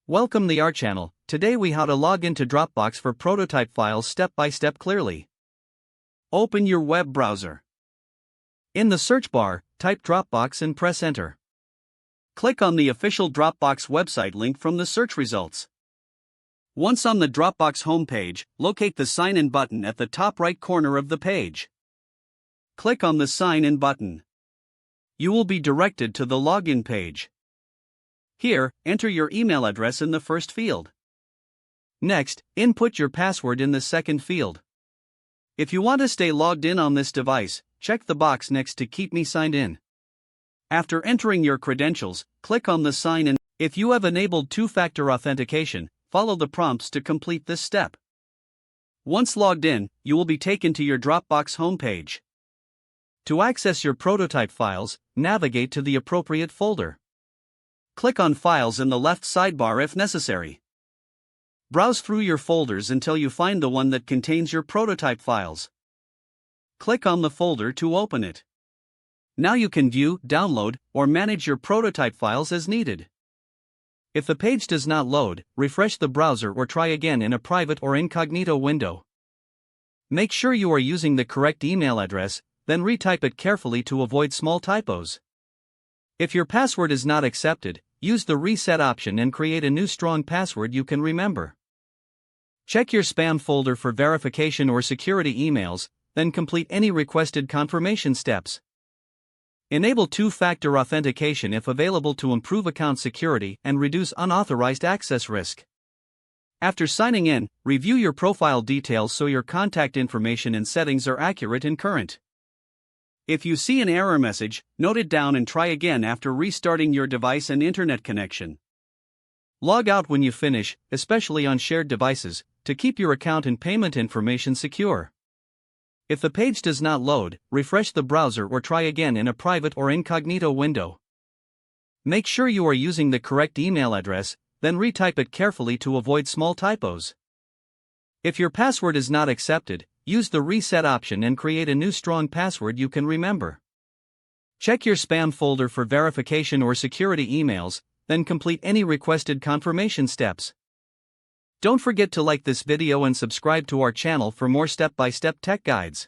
Welcome to our channel. Today we how to log into Dropbox for prototype files step by step clearly. Open your web browser. In the search bar, type Dropbox and press enter. Click on the official Dropbox website link from the search results. Once on the Dropbox homepage, locate the Sign In button at the top right corner of the page. Click on the Sign In button. You will be directed to the login page. Here, enter your email address in the first field. Next, input your password in the second field. If you want to stay logged in on this device, check the box next to Keep Me Signed In. After entering your credentials, click on the Sign In. If you have enabled two-factor authentication, follow the prompts to complete this step. Once logged in, you will be taken to your Dropbox homepage. To access your prototype files, navigate to the appropriate folder. Click on Files in the left sidebar if necessary. Browse through your folders until you find the one that contains your prototype files. Click on the folder to open it. Now you can view, download, or manage your prototype files as needed. If the page does not load, refresh the browser or try again in a private or incognito window. Make sure you are using the correct email address, then retype it carefully to avoid small typos. If your password is not accepted, use the reset option and create a new strong password you can remember. Check your spam folder for verification or security emails, then complete any requested confirmation steps. Enable two-factor authentication if available to improve account security and reduce unauthorized access risk. After signing in, review your profile details so your contact information and settings are accurate and current. If you see an error message, note it down and try again after restarting your device and internet connection. Log out when you finish, especially on shared devices, to keep your account and payment information secure. If the page does not load, refresh the browser or try again in a private or incognito window. Make sure you are using the correct email address, then retype it carefully to avoid small typos. If your password is not accepted, use the reset option and create a new strong password you can remember. Check your spam folder for verification or security emails, then complete any requested confirmation steps. Don't forget to like this video and subscribe to our channel for more step-by-step tech guides.